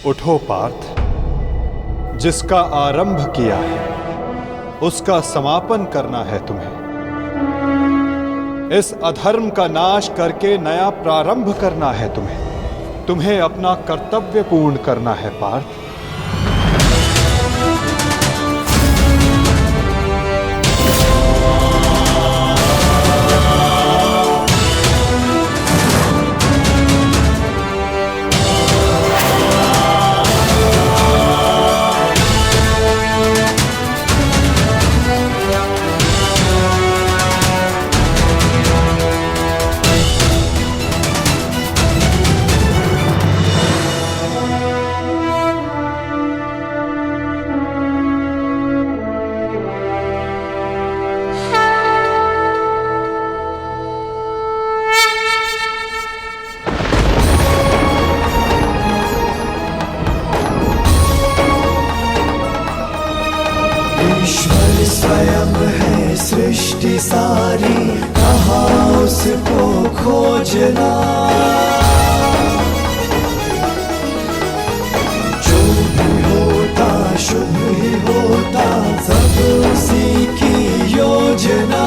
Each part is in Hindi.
उठो पार्थ, जिसका आरंभ किया है उसका समापन करना है तुम्हें। इस अधर्म का नाश करके नया प्रारंभ करना है तुम्हें। तुम्हें अपना कर्तव्य पूर्ण करना है पार्थ। ईश्वर स्वयं है सृष्टि सारी, कहाँ उसको खोजना। जो भी होता शुभ ही होता, सब उसी की योजना।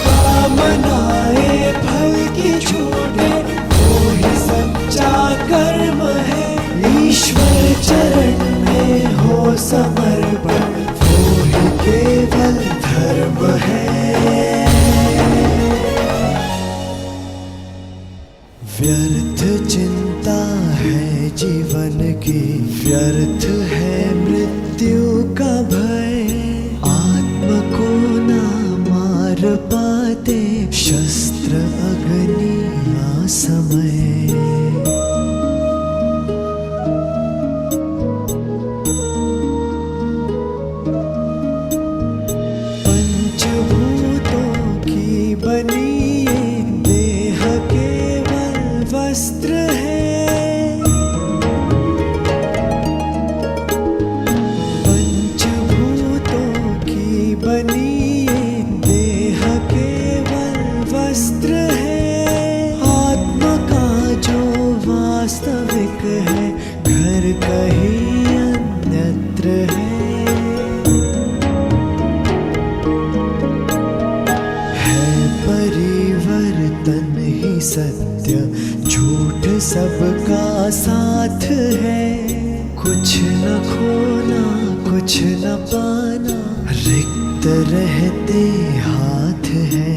कामनाएं फल की छूटे, वो ही सच्चा कर्म है। ईश्वर चरण में हो समर्पण, वो ही केवल धर्म है। व्यर्थ चिंता है जीवन की, व्यर्थ है मृत्यु का भय। आत्म को ना मार पाते शस्त्र अग्नि असमय। सत्य झूठ सबका साथ है। कुछ न खोना कुछ न पाना, रिक्त रहते हाथ है।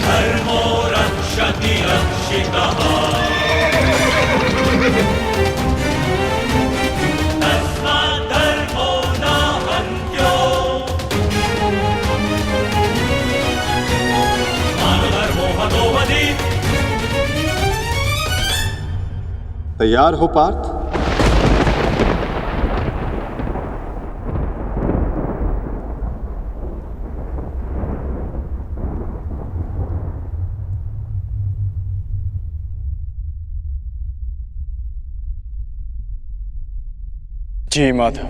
धर्मो रक्षति रक्षितः, तस्मात् धर्मो न हन्त्यो। मानधर्मो हतो वधि। तैयार हो पार्थ? जी माधव।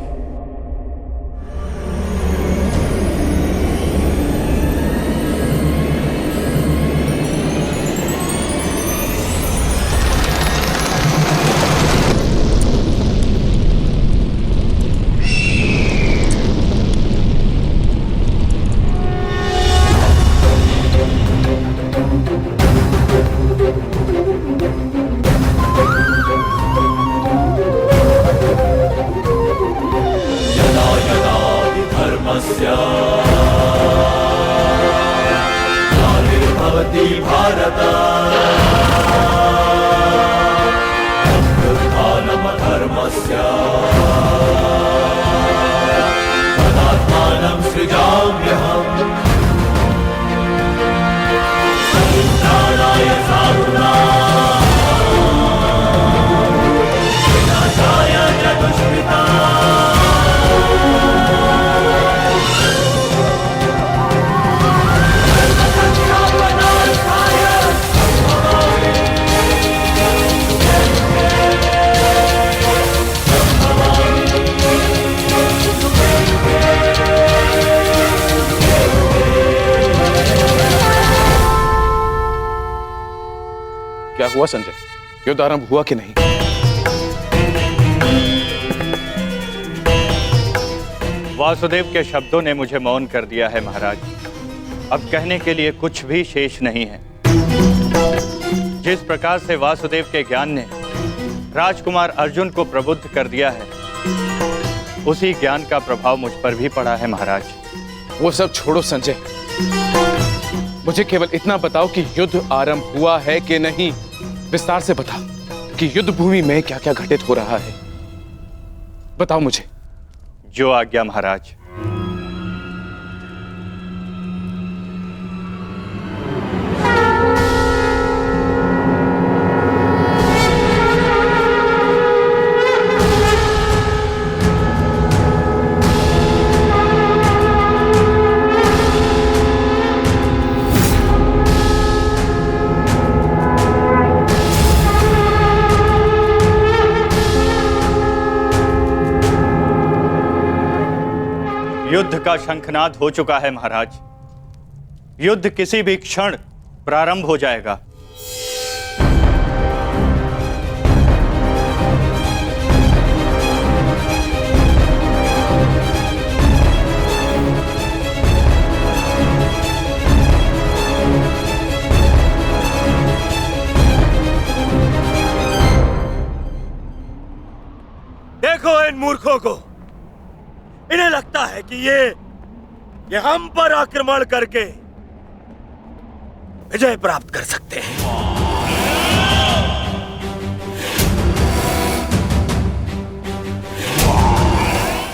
ग्लानिर्भवति भारत, अभ्युत्थानमधर्मस्य, तदात्मानं सृजाम्यहम्। हुआ संजय? युद्ध आरंभ हुआ कि नहीं? वासुदेव के शब्दों ने मुझे मौन कर दिया है महाराज। अब कहने के लिए कुछ भी शेष नहीं है। जिस प्रकार से वासुदेव के ज्ञान ने राजकुमार अर्जुन को प्रबुद्ध कर दिया है, उसी ज्ञान का प्रभाव मुझ पर भी पड़ा है महाराज। वो सब छोड़ो संजय, मुझे केवल इतना बताओ कि युद्ध आरंभ हुआ है कि नहीं। विस्तार से बता कि युद्ध भूमि में क्या क्या घटित हो रहा है। बताओ मुझे। जो आज्ञा महाराज। युद्ध का शंखनाद हो चुका है महाराज। युद्ध किसी भी क्षण प्रारंभ हो जाएगा। देखो इन मूर्खों को, इन्हें लगता है कि ये हम पर आक्रमण करके विजय प्राप्त कर सकते हैं।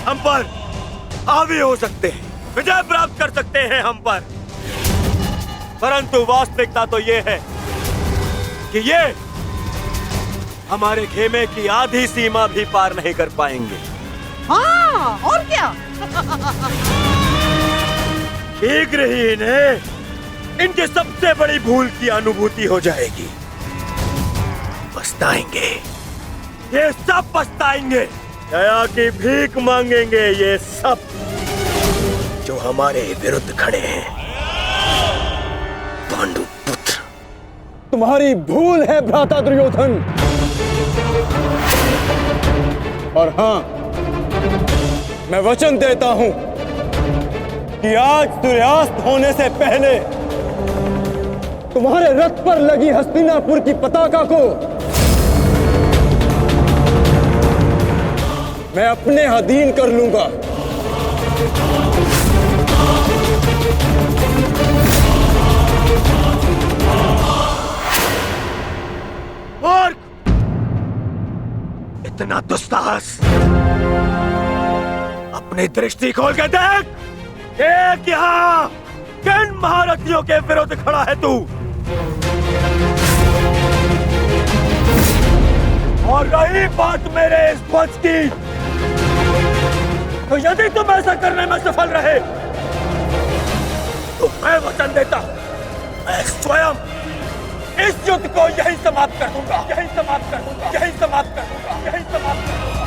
हम पर हावी हो सकते हैं, विजय प्राप्त कर सकते हैं हम पर, परंतु वास्तविकता तो ये है कि ये हमारे खेमे की आधी सीमा भी पार नहीं कर पाएंगे। हाँ, और क्या? शीघ्र ही इन्हें इनकी सबसे बड़ी भूल की अनुभूति हो जाएगी। पछताएंगे, ये सब पछताएंगे। दया की भीख मांगेंगे ये सब जो हमारे विरुद्ध खड़े हैं। पांडु पुत्र, तुम्हारी भूल है भ्राता दुर्योधन। और हाँ, मैं वचन देता हूं कि आज सूर्यास्त होने से पहले तुम्हारे रथ पर लगी हस्तिनापुर की पताका को मैं अपने अधीन कर लूंगा। मूर्ख! इतना दुस्साहस! अपनी दृष्टि खोल के देख, एक यहाँ किन महारथियों के विरुद्ध खड़ा है तू? और रही बात मेरे इस ध्वज की, तो यदि तुम ऐसा करने में सफल रहे तो मैं वचन देता, मैं स्वयं इस युद्ध को यहीं समाप्त कर दूंगा, यहीं समाप्त कर दूंगा, यहीं समाप्त कर दूंगा, यहीं समाप्त कर दूंगा।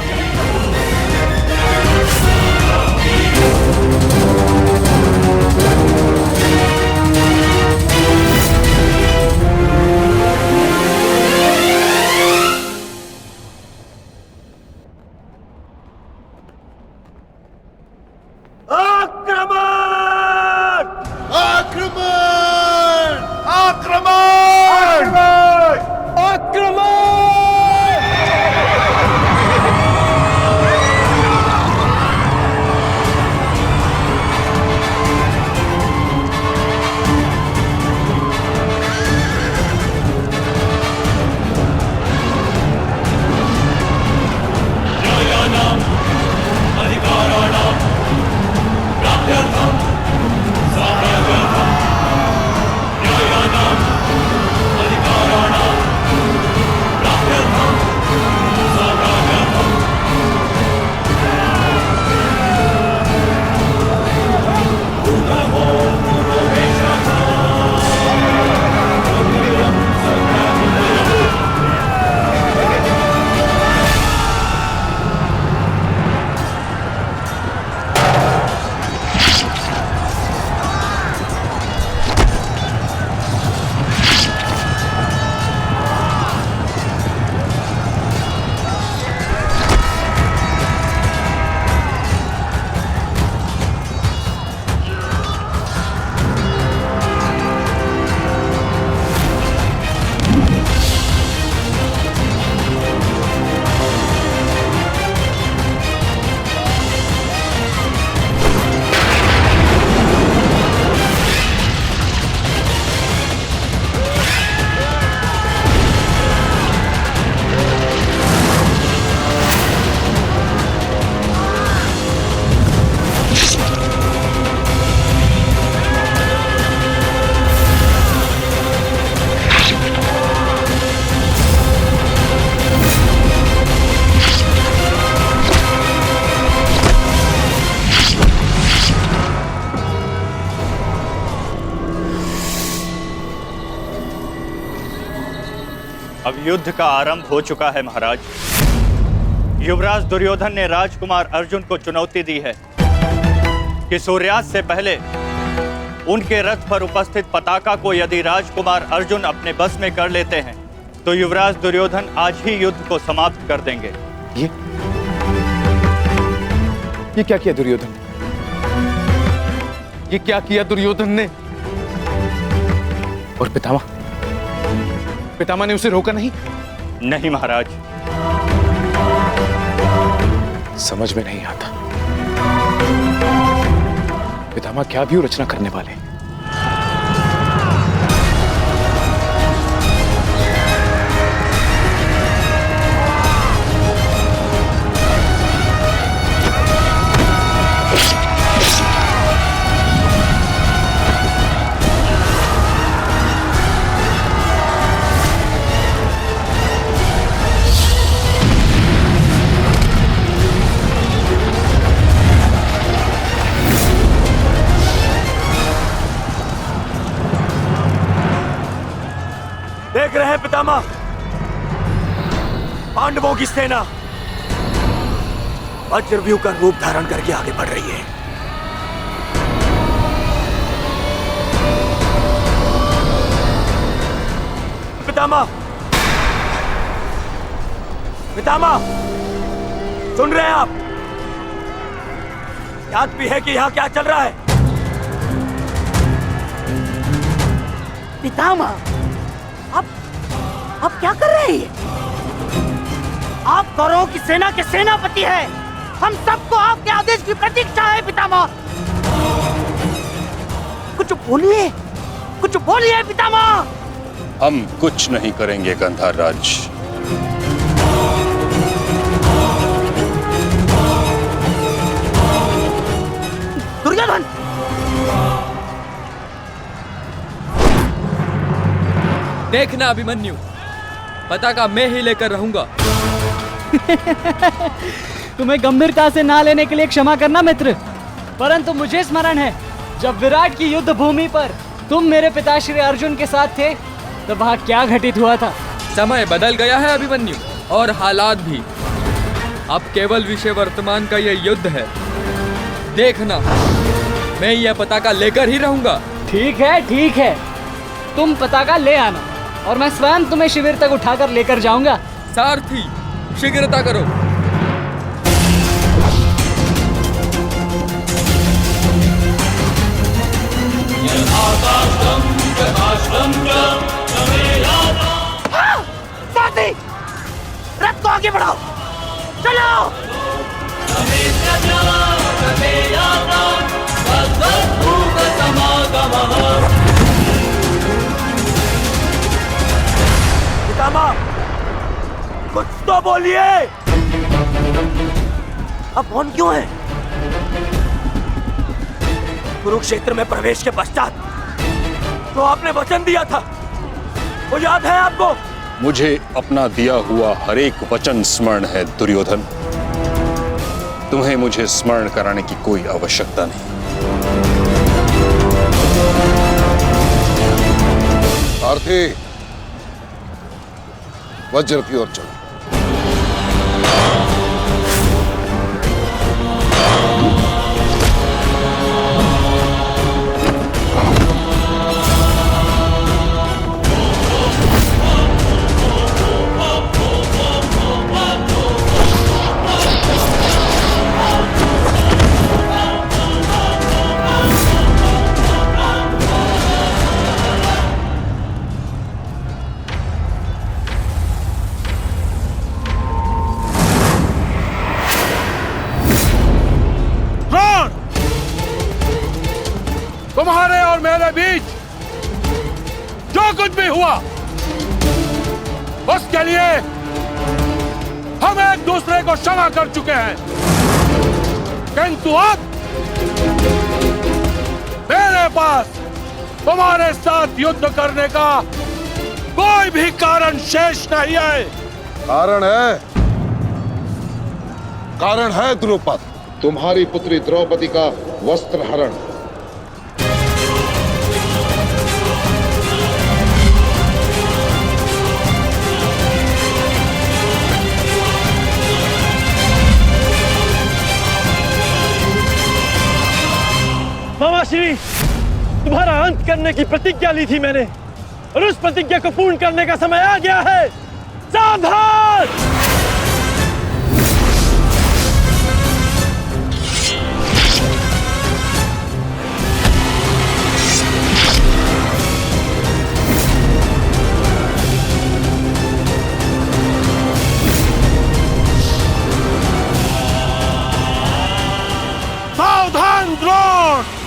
अब युद्ध का आरंभ हो चुका है महाराज। युवराज दुर्योधन ने राजकुमार अर्जुन को चुनौती दी है कि सूर्यास्त से पहले उनके रथ पर उपस्थित पताका को यदि राजकुमार अर्जुन अपने बस में कर लेते हैं तो युवराज दुर्योधन आज ही युद्ध को समाप्त कर देंगे। ये क्या किया दुर्योधन ने? ये क्या किया दुर्योधन ने? और पितामह ने उसे रोका नहीं? नहीं महाराज। समझ में नहीं आता पितामह क्या भी रचना करने वाले। देख रहे हैं पितामह, पांडवों की सेना वज्रव्यूह का रूप धारण करके आगे बढ़ रही है। पितामह, पितामह, सुन रहे हैं आप? याद भी है कि यहाँ क्या चल रहा है? पितामह, आप क्या कर रहे हैं? आप कौरवों की सेना के सेनापति हैं। हम सबको आपके आदेश की प्रतीक्षा है पितामह। कुछ बोलिए पितामह। हम कुछ नहीं करेंगे गंधार राज। दुर्योधन, देखना अभिमन्यु, पताका मैं ही लेकर रहूंगा। तुम्हें गंभीरता से ना लेने के लिए क्षमा करना मित्र, परंतु मुझे स्मरण है जब विराट की युद्ध भूमि पर तुम मेरे पिताश्री अर्जुन के साथ थे तो वहाँ क्या घटित हुआ था। समय बदल गया है अभिमन्यु, और हालात भी। अब केवल विषय वर्तमान का यह युद्ध है। देखना, मैं यह पताका लेकर ही रहूंगा। ठीक है, तुम पताका ले आना और मैं स्वयं तुम्हें शिविर तक उठाकर लेकर जाऊंगा। सारथी, शीघ्रता करो। सारथी, रथ को आगे बढ़ाओ, चलो। पितामह, कुछ तो बोलिए। अब मौन क्यों है? कुरुक्षेत्र में प्रवेश के पश्चात तो आपने वचन दिया था, वो याद है आपको? मुझे अपना दिया हुआ हर एक वचन स्मरण है दुर्योधन। तुम्हें मुझे स्मरण कराने की कोई आवश्यकता नहीं। सारथी, वज्र की ओर चलो। तुम्हारे और मेरे बीच जो कुछ भी हुआ उसके लिए हम एक दूसरे को क्षमा कर चुके हैं, किंतु अब मेरे पास तुम्हारे साथ युद्ध करने का कोई भी कारण शेष नहीं है। कारण है द्रौपद, तुम्हारी पुत्री द्रौपदी का वस्त्र हरण। युद्ध करने की प्रतिज्ञा ली थी मैंने, और उस प्रतिज्ञा को पूर्ण करने का समय आ गया है। सावधान! सावधान द्रोण!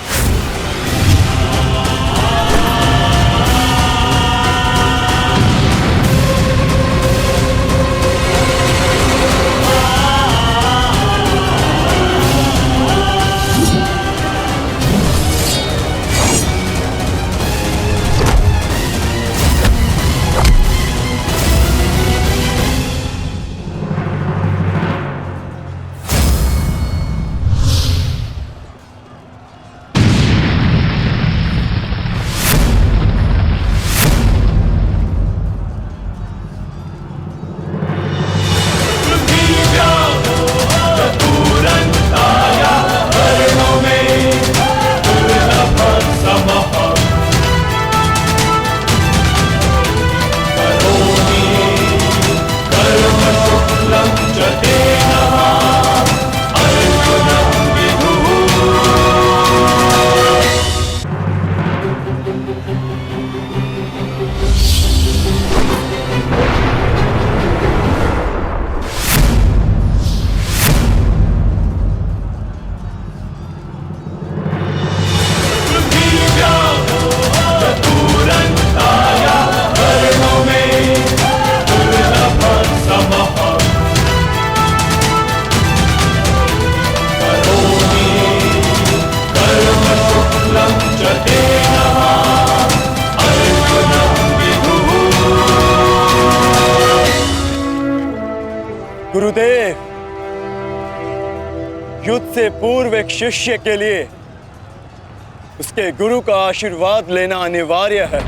गुरुदेव, युद्ध से पूर्व एक शिष्य के लिए उसके गुरु का आशीर्वाद लेना अनिवार्य है।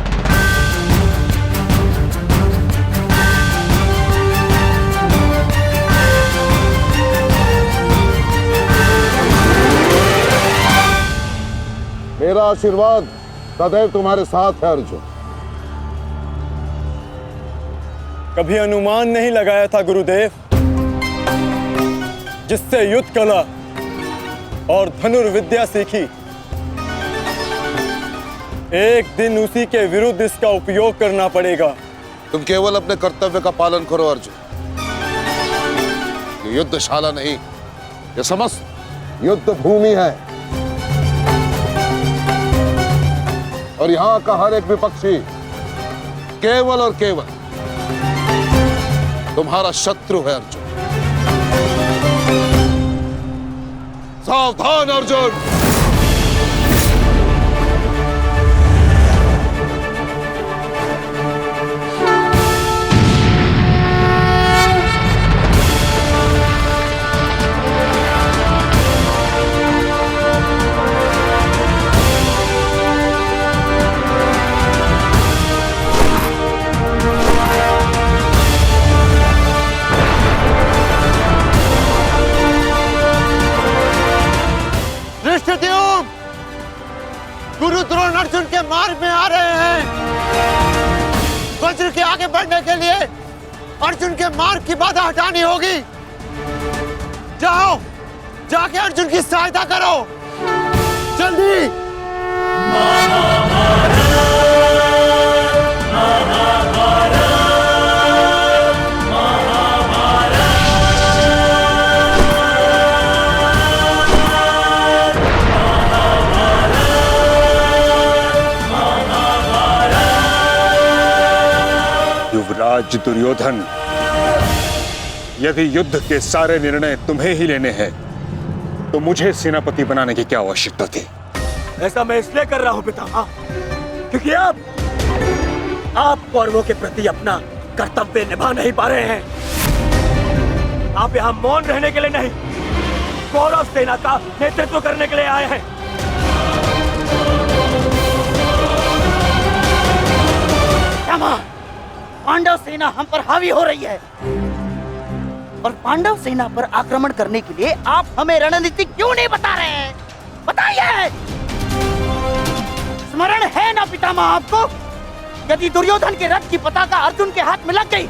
मेरा आशीर्वाद सदैव तुम्हारे साथ है अर्जुन। कभी अनुमान नहीं लगाया था गुरुदेव, जिससे युद्ध कला और धनुर्विद्या सीखी, एक दिन उसी के विरुद्ध इसका उपयोग करना पड़ेगा। तुम केवल अपने कर्तव्य का पालन करो अर्जुन। ये युद्धशाला नहीं, ये समस्त युद्ध भूमि है, और यहां का हर एक विपक्षी केवल और केवल तुम्हारा शत्रु है अर्जुन। सावधान अर्जुन! गुरु द्रोण अर्जुन के मार्ग में आ रहे हैं। वज्र के आगे बढ़ने के लिए अर्जुन के मार्ग की बाधा हटानी होगी। जाओ, जाके अर्जुन की सहायता करो, जल्दी। युवराज दुर्योधन, यदि युद्ध के सारे निर्णय तुम्हें ही लेने हैं तो मुझे सेनापति बनाने की क्या आवश्यकता थी? ऐसा मैं इसलिए कर रहा हूं पितामह, क्योंकि आप कौरवों के प्रति अपना कर्तव्य निभा नहीं पा रहे हैं। आप यहाँ मौन रहने के लिए नहीं, कौरव सेना का नेतृत्व करने के लिए आए हैं। पांडव सेना हम पर हावी हो रही है, और पांडव सेना पर आक्रमण करने के लिए आप हमें रणनीति क्यों नहीं बता रहे हैं? बताइए। स्मरण है ना पितामह आपको? यदि दुर्योधन के रथ की पताका अर्जुन के हाथ में लग गई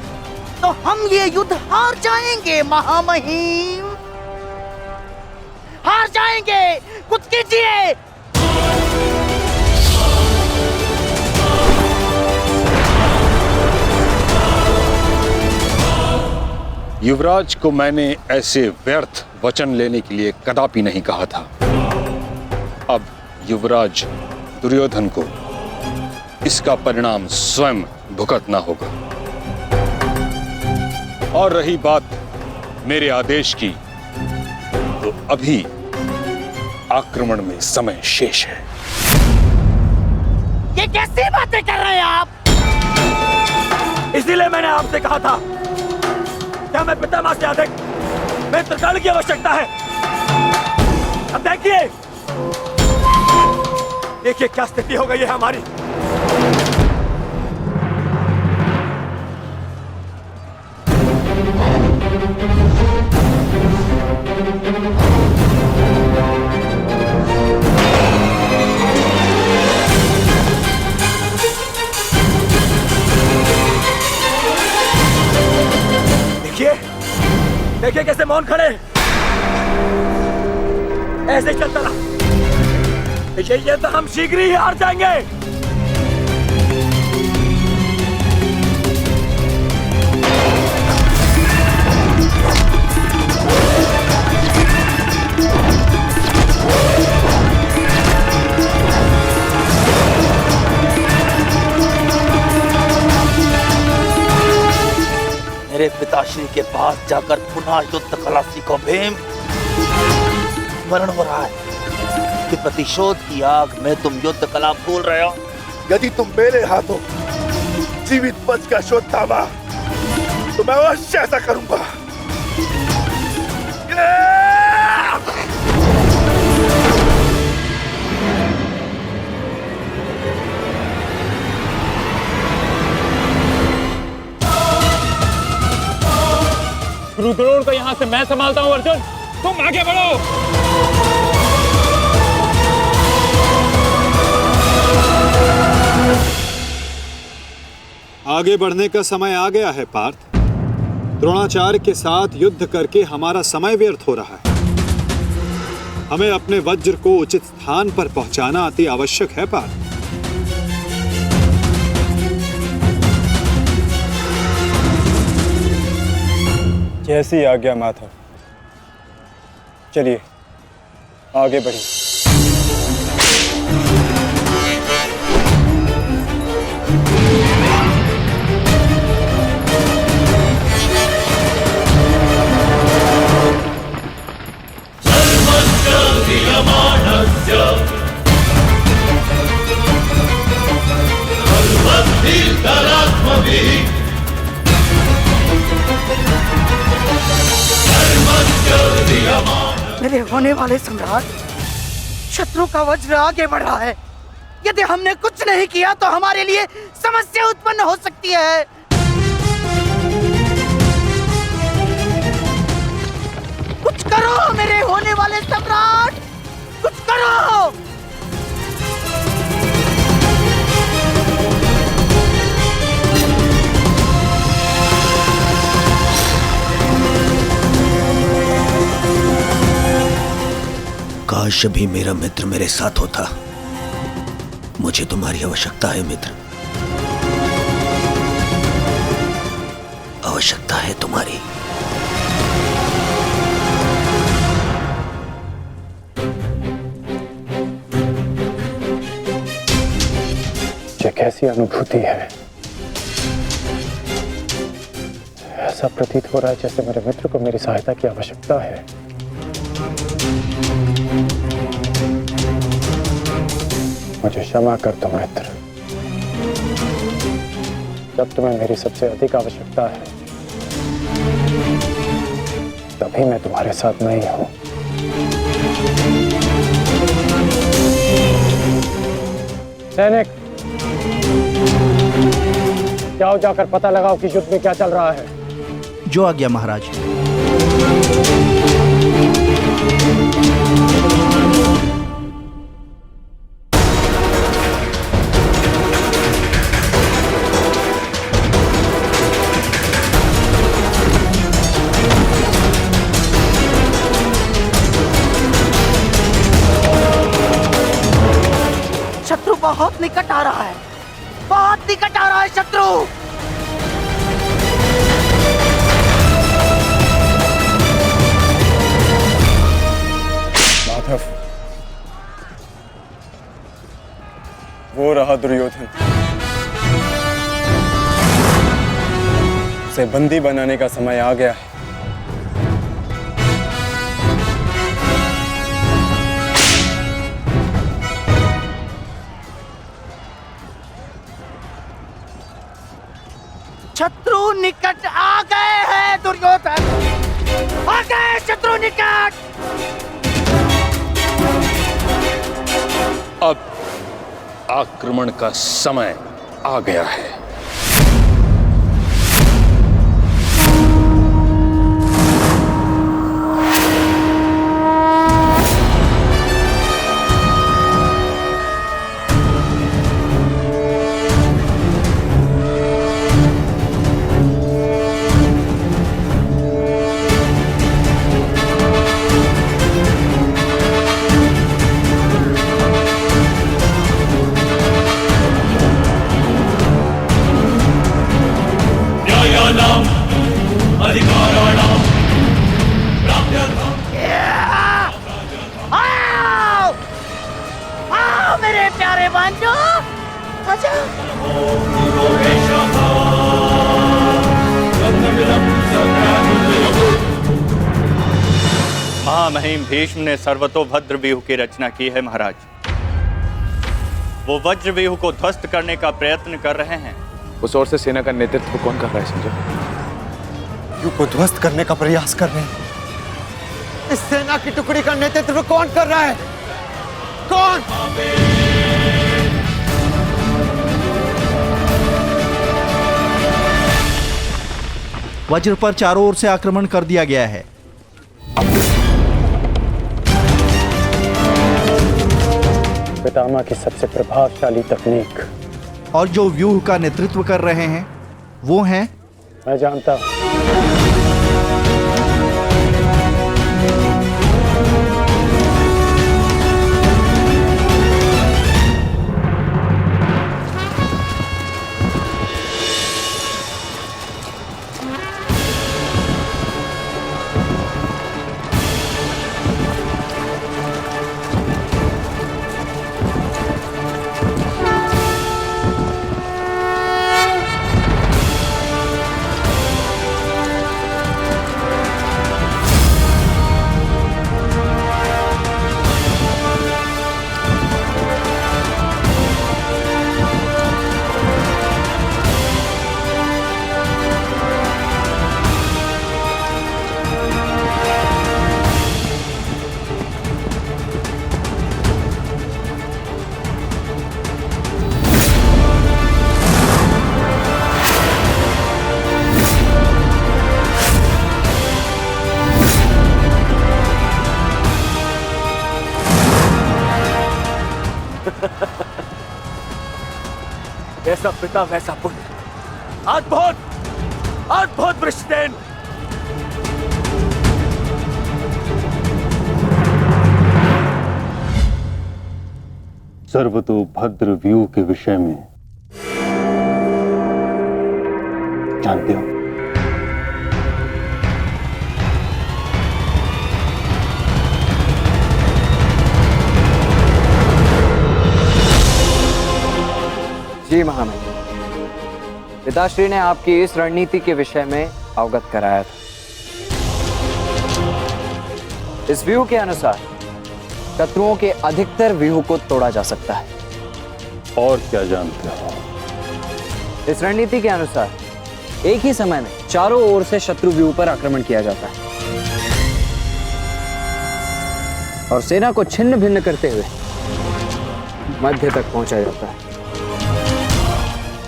तो हम ये युद्ध हार जाएंगे महामहिम, हार जाएंगे। कुछ कीजिए। युवराज को मैंने ऐसे व्यर्थ वचन लेने के लिए कदापि नहीं कहा था। अब युवराज दुर्योधन को इसका परिणाम स्वयं भुगतना होगा। और रही बात मेरे आदेश की, तो अभी आक्रमण में समय शेष है। ये कैसी बातें कर रहे हैं आप? इसीलिए मैंने आपसे कहा था कि हमें पितामह से अधिक मित्रगण की आवश्यकता है। अब देखिए, देखिए क्या स्थिति हो गई है हमारी। देखिए कैसे मौन खड़े, ऐसे चलता रहा ये तो हम शीघ्र ही हार जाएंगे। मेरे पिताश्री के पास जाकर पुनः युद्ध कला सीखो भीम। स्मरण हो रहा है कि प्रतिशोध की आग में तुम युद्ध कला भूल रहे हो। यदि तुम मेरे हाथों जीवित बचकर शोध थामा तो मैं अवश्य ऐसा करूंगा। गुरु द्रोण को यहाँ से मैं संभालता हूँ। अर्जुन तुम आगे बढ़ो। आगे बढ़ने का समय आ गया है पार्थ। द्रोणाचार्य के साथ युद्ध करके हमारा समय व्यर्थ हो रहा है। हमें अपने वज्र को उचित स्थान पर पहुंचाना अति आवश्यक है पार्थ। जैसी आज्ञा माता। चलिए आगे बढ़िए। मेरे होने वाले सम्राट, शत्रु का वज्र आगे बढ़ रहा है। यदि हमने कुछ नहीं किया तो हमारे लिए समस्या उत्पन्न हो सकती है। कुछ करो मेरे होने वाले सम्राट, कुछ करो। काश भी मेरा मित्र मेरे साथ होता। मुझे तुम्हारी आवश्यकता है मित्र, आवश्यकता है तुम्हारी। ये कैसी अनुभूति है? ऐसा प्रतीत हो रहा है जैसे मेरे मित्र को मेरी सहायता की आवश्यकता है। मुझे क्षमा कर दो मित्र, जब तुम्हें मेरी सबसे अधिक आवश्यकता है तभी मैं तुम्हारे साथ नहीं हूं। सैनिक, जाओ जाकर पता लगाओ कि युद्ध में क्या चल रहा है। जो आज्ञा महाराज। आ रहा है, बहुत निकट आ रहा है शत्रु। माधव, वो रहा दुर्योधन। उसे बंदी बनाने का समय आ गया है। शत्रु निकट आ गए हैं दुर्योधन, आ गए शत्रु निकट। अब आक्रमण का समय आ गया है। मेरे प्यारे बांजो, आजा। महामहिम भीष्म ने सर्वतोभद्र व्यूह की रचना की है महाराज। वो वज्र व्यूह को ध्वस्त करने का प्रयत्न कर रहे हैं। उस ओर से सेना का नेतृत्व कौन कर रहा है संजय? व्यूह को ध्वस्त करने का प्रयास कर रहे हैं। इस सेना की टुकड़ी का नेतृत्व कौन कर रहा है? कौन? वज्र पर चारों ओर से आक्रमण कर दिया गया है। पितामह की सबसे प्रभावशाली तकनीक। और जो व्यूह का नेतृत्व कर रहे हैं वो हैं, मैं जानता हूं। जैसा पिता वैसा पुत्र। अद्भुत अद्भुत वृषसेन। सर्वतोभद्र व्यूह के विषय में जानते हो? जी महामहिम, पिताश्री ने आपकी इस रणनीति के विषय में अवगत कराया था। इस व्यूह के अनुसार शत्रुओं के अधिकतर व्यूह को तोड़ा जा सकता है। और क्या जानते हो? इस रणनीति के अनुसार एक ही समय में चारों ओर से शत्रु व्यूह पर आक्रमण किया जाता है और सेना को छिन्न भिन्न करते हुए मध्य तक पहुंचा जाता है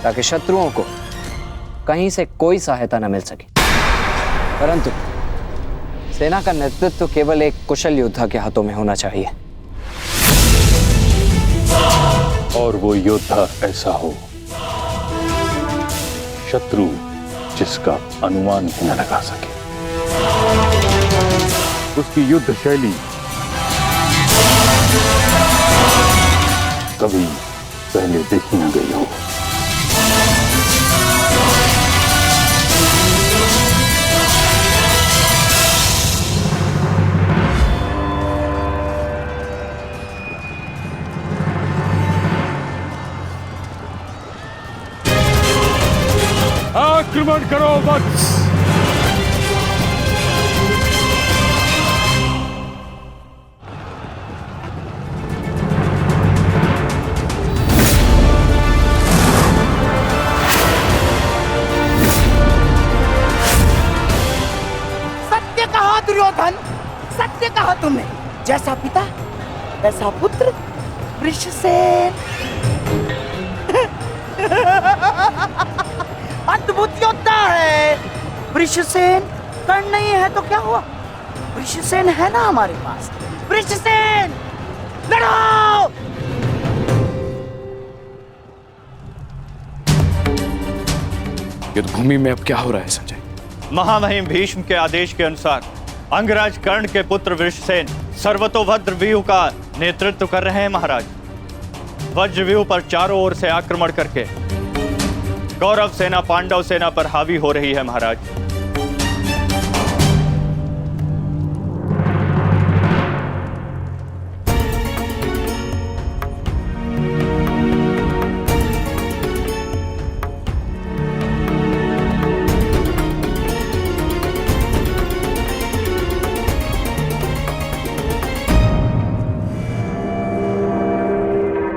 ताकि शत्रुओं को कहीं से कोई सहायता न मिल सके। परंतु सेना का नेतृत्व केवल एक कुशल योद्धा के हाथों में होना चाहिए। और वो योद्धा ऐसा हो शत्रु जिसका अनुमान भी न लगा सके। उसकी युद्ध शैली कभी पहले देखी न गई हो। आक्रमण करो वत्स। सत्य कहा दुर्योधन, सत्य कहा तुमने। जैसा पिता वैसा पुत्र वृषसेन। अद्भुत योद्धा है वृषसेन। कर्ण नहीं है तो क्या हुआ, वृषसेन है ना हमारे पास। वृषसेन लड़ो। युद्ध भूमि में अब क्या हो रहा है संजय? महामहिम भीष्म के आदेश के अनुसार अंगराज कर्ण के पुत्र वृषसेन सर्वतोभद्र व्यूह का नेतृत्व कर रहे हैं महाराज। वज्र व्यूह पर चारों ओर से आक्रमण करके कौरव सेना पांडव सेना पर हावी हो रही है महाराज।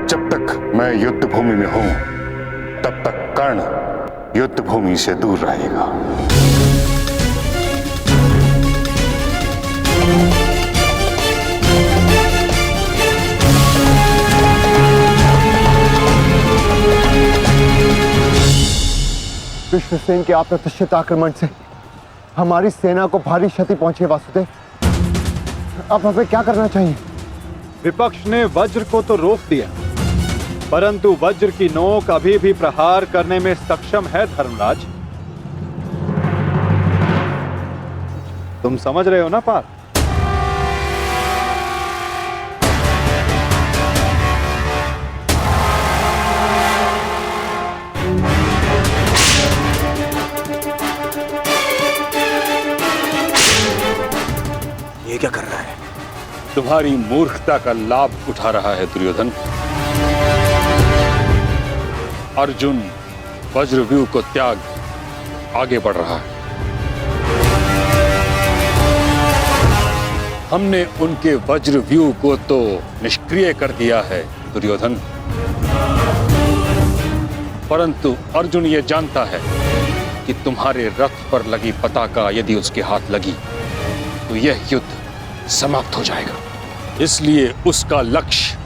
जब तक मैं युद्ध भूमि में हूं तब तक कर्ण युद्ध भूमि से दूर रहेगा। विश्वसेन के अप्रत्याशित आक्रमण से हमारी सेना को भारी क्षति पहुंची वासुदेव। अब हमें क्या करना चाहिए? विपक्ष ने वज्र को तो रोक दिया, परंतु वज्र की नोक अभी भी प्रहार करने में सक्षम है धर्मराज। तुम समझ रहे हो ना पार्थ? ये क्या कर रहा है? तुम्हारी मूर्खता का लाभ उठा रहा है दुर्योधन। अर्जुन वज्रव्यूह को त्याग आगे बढ़ रहा है। हमने उनके वज्रव्यूह को तो निष्क्रिय कर दिया है दुर्योधन, परंतु अर्जुन ये जानता है कि तुम्हारे रथ पर लगी पताका यदि उसके हाथ लगी तो यह युद्ध समाप्त हो जाएगा। इसलिए उसका लक्ष्य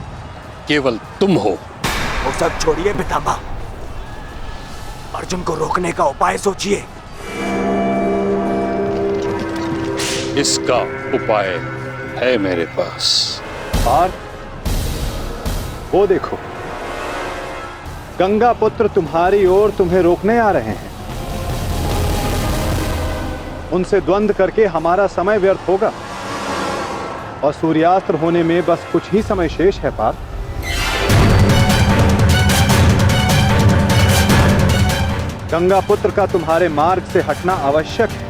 केवल तुम हो। वो सब छोड़िए पितामह, अर्जुन को रोकने का उपाय सोचिए। इसका उपाय है मेरे पास। पार्थ, वो देखो, गंगा पुत्र तुम्हारी ओर तुम्हें रोकने आ रहे हैं। उनसे द्वंद्व करके हमारा समय व्यर्थ होगा और सूर्यास्त्र होने में बस कुछ ही समय शेष है पार्थ। गंगा पुत्र का तुम्हारे मार्ग से हटना आवश्यक है।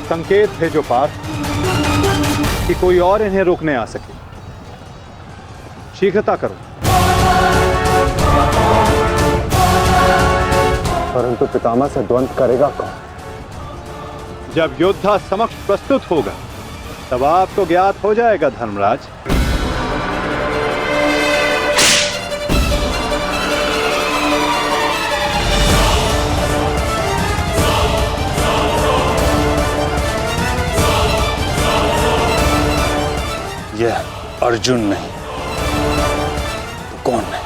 संकेत भेजो पार्थ कि कोई और इन्हें रोकने आ सके। शीघ्रता करो। परंतु पितामह से द्वंद्व करेगा कौन? जब योद्धा समक्ष प्रस्तुत होगा तब आपको ज्ञात हो जाएगा धर्मराज। यह अर्जुन नहीं तो कौन है?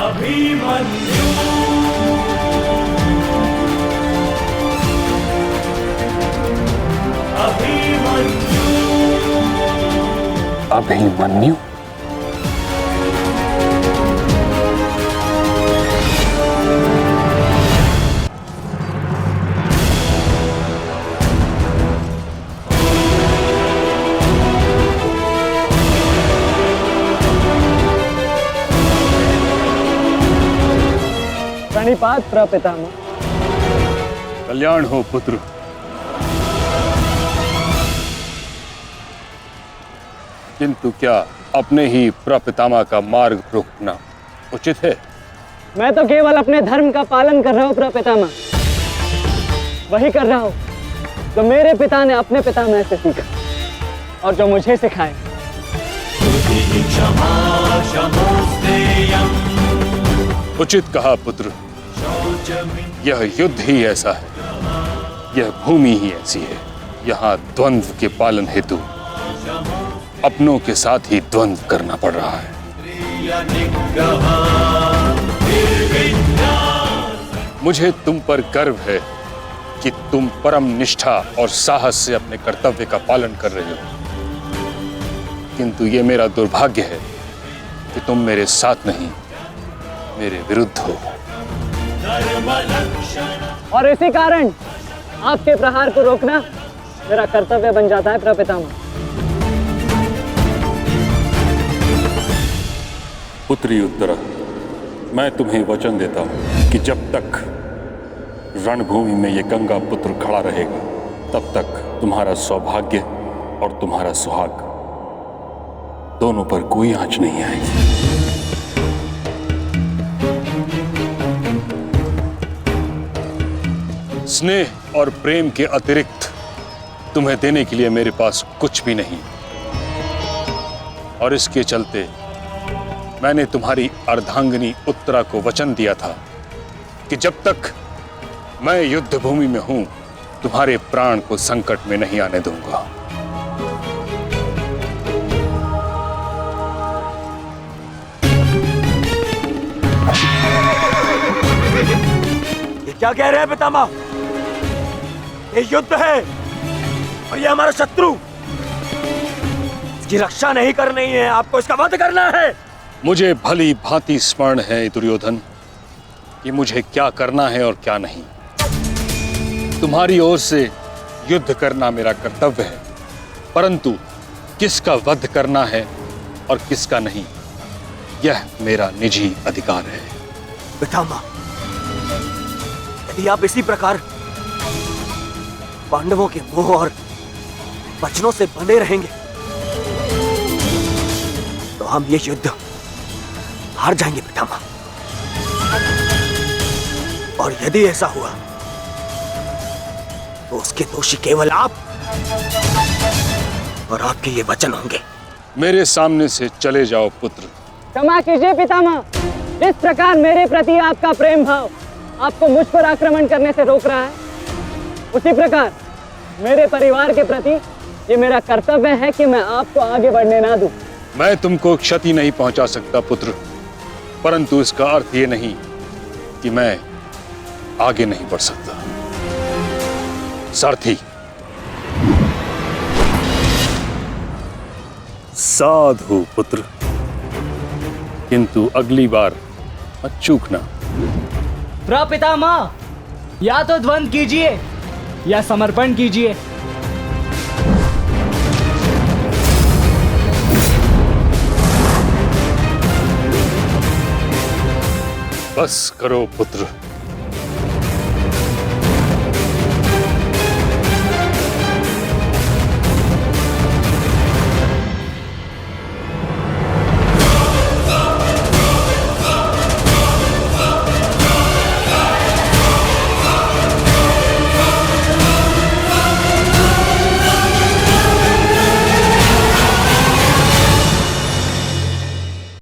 अभिमन्यु अभिमन्यु। प्रणिपात प्रपितामह। कल्याण हो पुत्र। किंतु क्या अपने ही प्रपितामह का मार्ग रोकना उचित है? मैं तो केवल अपने धर्म का पालन कर रहा हूँ प्रपितामह। वही कर रहा हूँ जो मेरे पिता ने अपने पितामह से सीखा और जो मुझे सिखाए। उचित कहा पुत्र। यह युद्ध ही ऐसा है, यह भूमि ही ऐसी है। यहाँ द्वंद्व के पालन हेतु अपनों के साथ ही द्वंद्व करना पड़ रहा है। मुझे तुम पर गर्व है कि तुम परम निष्ठा और साहस से अपने कर्तव्य का पालन कर रहे हो, किंतु ये मेरा दुर्भाग्य है कि तुम मेरे साथ नहीं, मेरे विरुद्ध हो। और इसी कारण आपके प्रहार को रोकना मेरा कर्तव्य बन जाता है प्रपितामह। पुत्री उत्तरा, मैं तुम्हें वचन देता हूं कि जब तक रणभूमि में ये गंगा पुत्र खड़ा रहेगा, तब तक तुम्हारा सौभाग्य और तुम्हारा सुहाग दोनों पर कोई आंच नहीं आएगी। स्नेह और प्रेम के अतिरिक्त तुम्हें देने के लिए मेरे पास कुछ भी नहीं, और इसके चलते मैंने तुम्हारी अर्धांगिनी उत्तरा को वचन दिया था कि जब तक मैं युद्ध भूमि में हूं, तुम्हारे प्राण को संकट में नहीं आने दूंगा। ये क्या कह रहे हैं पितामह? ये युद्ध है और ये हमारा शत्रु, इसकी रक्षा नहीं करनी है, आपको इसका वध करना है। मुझे भली भांति स्मरण है दुर्योधन कि मुझे क्या करना है और क्या नहीं। तुम्हारी ओर से युद्ध करना मेरा कर्तव्य है, परंतु किसका वध करना है और किसका नहीं, यह मेरा निजी अधिकार है। पितामह, यदि आप इसी प्रकार पांडवों के मोह और वचनों से बंधे रहेंगे तो हम ये युद्ध हार जाएंगे पितामह। और यदि ऐसा हुआ तो उसके दोषी केवल आप और आपके ये वचन होंगे। मेरे सामने से चले जाओ पुत्र। क्षमा कीजिए पितामह, जिस प्रकार मेरे प्रति आपका प्रेम भाव आपको मुझ पर आक्रमण करने से रोक रहा है, उसी प्रकार मेरे परिवार के प्रति ये मेरा कर्तव्य है कि मैं आपको आगे बढ़ने ना दूं। मैं तुमको क्षति नहीं पहुंचा सकता पुत्र, परंतु इसका अर्थ ये नहीं कि मैं आगे नहीं बढ़ सकता। सारथी, साधु पुत्र, किंतु अगली बार मत चूकना। प्रपितामह, या तो द्वंद्व कीजिए या समर्पण कीजिए। बस करो पुत्र,